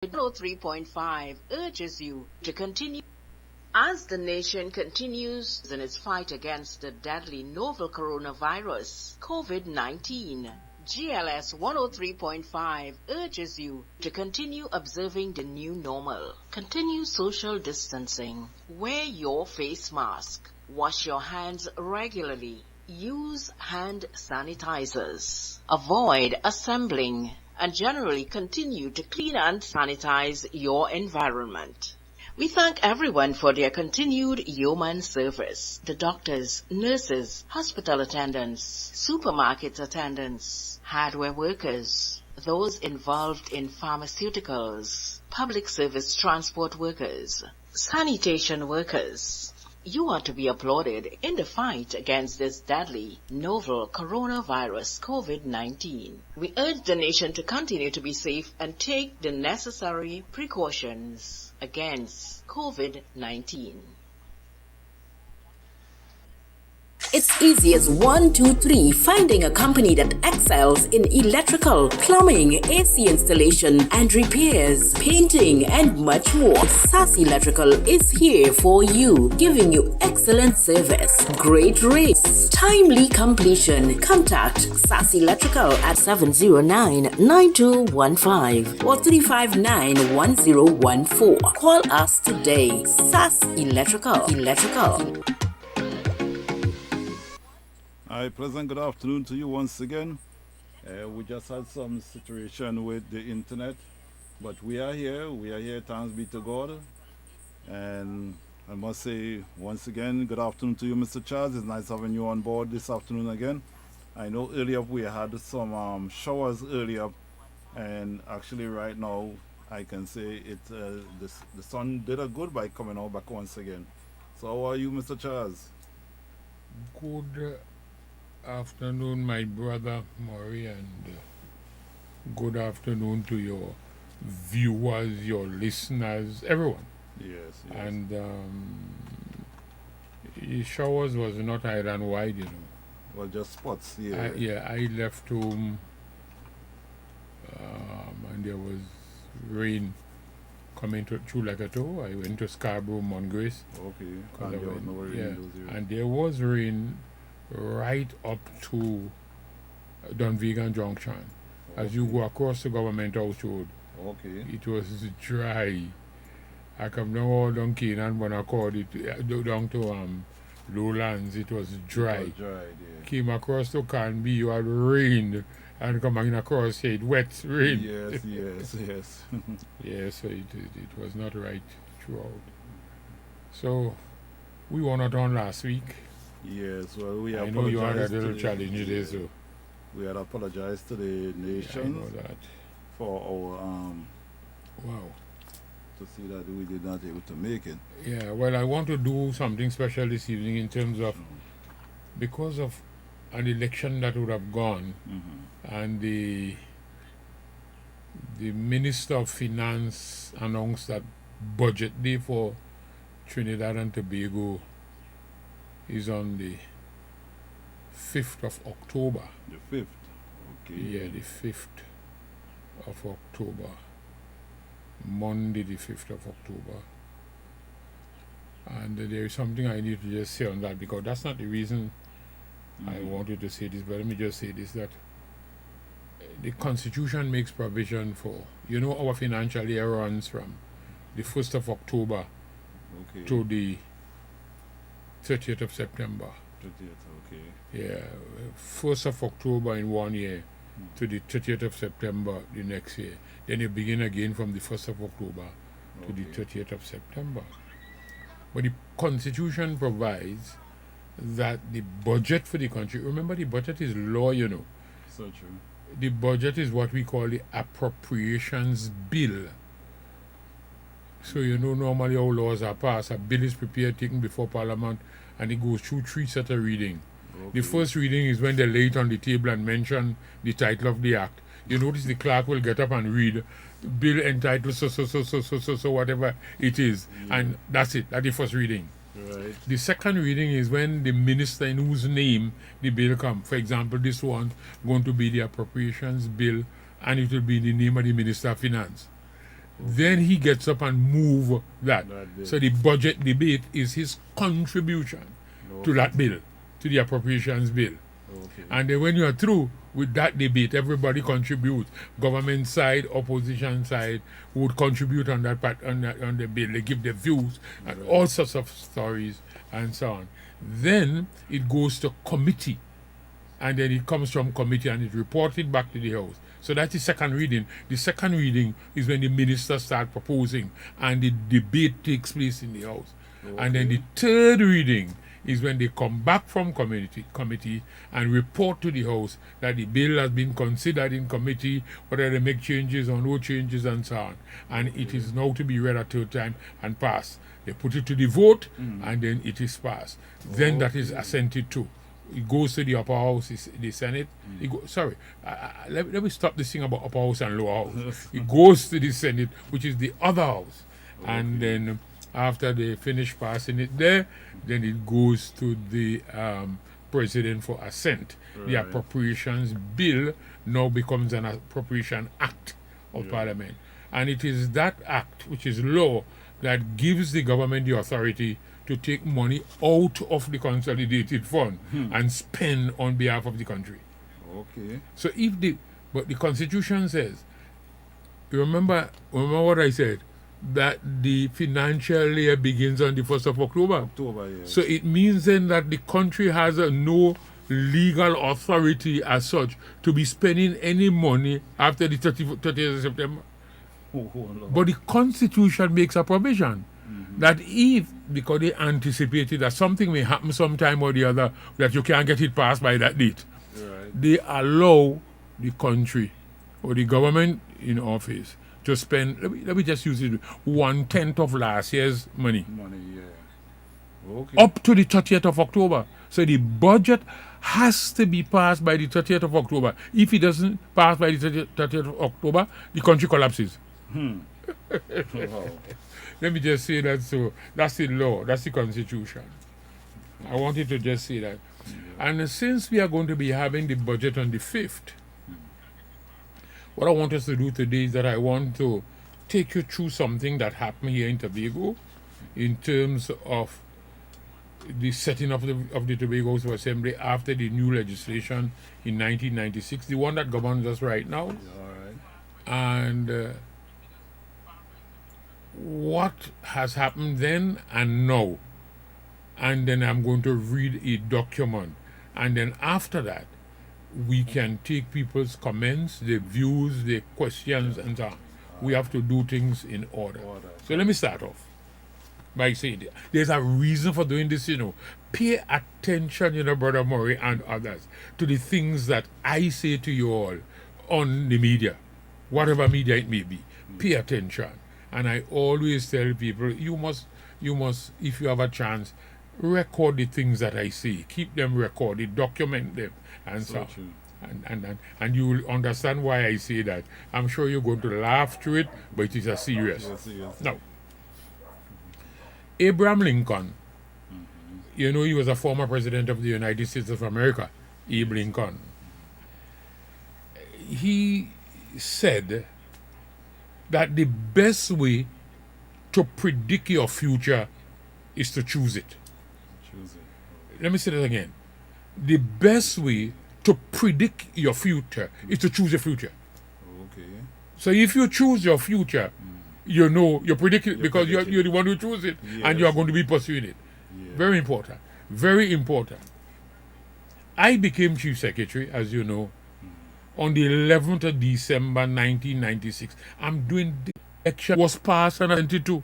103.5 urges you to continue as the nation continues in its fight against the deadly novel coronavirus, COVID-19. GLS 103.5 urges you to continue observing the new normal. Continue social distancing. Wear your face mask. Wash your hands regularly. Use hand sanitizers. Avoid assembling. And generally continue to clean and sanitize your environment. We thank everyone for their continued yeoman service. The doctors, nurses, hospital attendants, supermarket attendants, hardware workers, those involved in pharmaceuticals, public service transport workers, sanitation workers. You are to be applauded in the fight against this deadly, novel coronavirus COVID-19. We urge the nation to continue to be safe and take the necessary precautions against COVID-19. It's easy as 1, 2, 3 finding a company that excels in electrical, plumbing, AC installation and repairs, painting and much more. SAS Electrical is here for you, giving you excellent service, great rates, timely completion. Contact SAS Electrical at 709-9215 or 359-1014. Call us today. SAS Electrical. Hi, pleasant good afternoon to you once again. We just had some situation with the internet, but we are here, thanks be to God. And I must say once again, good afternoon to you, Mr. Charles. It's nice having you on board this afternoon again. I know earlier we had some showers earlier, and actually right now I can say the sun did a good by coming out back once again. So how are you, Mr. Charles? Good afternoon, my brother Maury, and good afternoon to your viewers, your listeners, everyone. Yes. And the showers was not island wide, Well, just spots, yeah. I left home and there was rain coming through like a toe. I went to Scarborough, Mongrace. Okay, and there was rain right up to Dunvegan Junction. As you go across the Government House Road, it was dry. I come down all down Canaan, but I called it down to Lowlands. It was dry. Came across to Canby, you had rain, and coming across here, it wet rain. Yes. Yeah, so it was not right throughout. So we were not on last week. Yes, well, I know you had a little challenge today, so we had apologized to the nation for our to see that we did not able to make it. Yeah, well, I want to do something special this evening in terms of because of an election that would have gone, and the Minister of Finance announced that budget day for Trinidad and Tobago is on the 5th of October. The 5th? Okay. Yeah, the 5th of October. Monday, the 5th of October. And there is something I need to just say on that, because that's not the reason I wanted to say this, but let me just say this, that the Constitution makes provision for, our financial year runs from the 1st of October to the 30th of September. 30th, okay. Yeah, 1st of October in one year to the 30th of September the next year. Then you begin again from the 1st of October to the 30th of September. But the Constitution provides that the budget for the country, remember the budget is law, So true. The budget is what we call the appropriations bill. So normally how laws are passed. A bill is prepared, taken before Parliament, and it goes through 3 sets of reading. The first reading is when they lay it on the table and mention the title of the act. You notice the clerk will get up and read bill entitled so whatever it is, and that's it. That's the first reading. Right. The second reading is when the minister in whose name the bill comes. For example, this one going to be the appropriations bill, and it will be in the name of the Minister of Finance. Then he gets up and move that. So the budget debate is his contribution to that bill, to the appropriations bill. And then when you are through with that debate, everybody contributes. Government side, opposition side would contribute on that part, on the bill. They give their views and all sorts of stories and so on. Then it goes to committee, and then it comes from committee and it's reported back to the House. So that's the second reading. The second reading is when the ministers start proposing and the debate takes place in the House. And then the third reading is when they come back from committee and report to the House that the bill has been considered in committee, whether they make changes or no changes and so on. And it is now to be read a third time and passed. They put it to the vote and then it is passed. Then that is assented to. It goes to the upper house, the Senate. Let me stop this thing about upper house and lower house. It goes to the Senate, which is the other house. And then after they finish passing it there, then it goes to the president for assent. The appropriations bill now becomes an appropriation act of Parliament. And it is that act, which is law, that gives the government the authority to take money out of the consolidated fund and spend on behalf of the country. So but the Constitution says, remember what I said, that the financial year begins on the 1st of October. So it means then that the country has no legal authority as such to be spending any money after the 30th of September. But the Constitution makes a provision that if, because they anticipated that something may happen sometime or the other, that you can't get it passed by that date, they allow the country or the government in office to spend, let me just use it, 1/10 of last year's money. Up to the 30th of October. So the budget has to be passed by the 30th of October. If it doesn't pass by the 30th of October, the country collapses. Let me just say that. So that's the law, that's the Constitution. I wanted to just say that. And since we are going to be having the budget on the 5th, what I want us to do today is that I want to take you through something that happened here in Tobago in terms of the setting up of the Tobago House of Assembly after the new legislation in 1996, the one that governs us right now. And what has happened then and now. And then I'm going to read a document. And then after that, we can take people's comments, their views, their questions, and so on. We have to do things in order. So let me start off by saying there's a reason for doing this, Pay attention, Brother Murray and others, to the things that I say to you all on the media, whatever media it may be. Pay attention. And I always tell people, you must, if you have a chance, record the things that I say. Keep them recorded, document them, and so on. And you will understand why I say that. I'm sure you're going to laugh through it, but it is a serious. Now, Abraham Lincoln, he was a former president of the United States of America, Abe Lincoln. He said that the best way to predict your future is to choose it. Let me say that again. The best way to predict your future is to choose your future. So if you choose your future, you're predicting it because you're the one who choose it, and you are going to be pursuing it. Very important. Very important. I became Chief Secretary, as you know, on the 11th of December 1996. I'm doing the election was passed and I sent it to.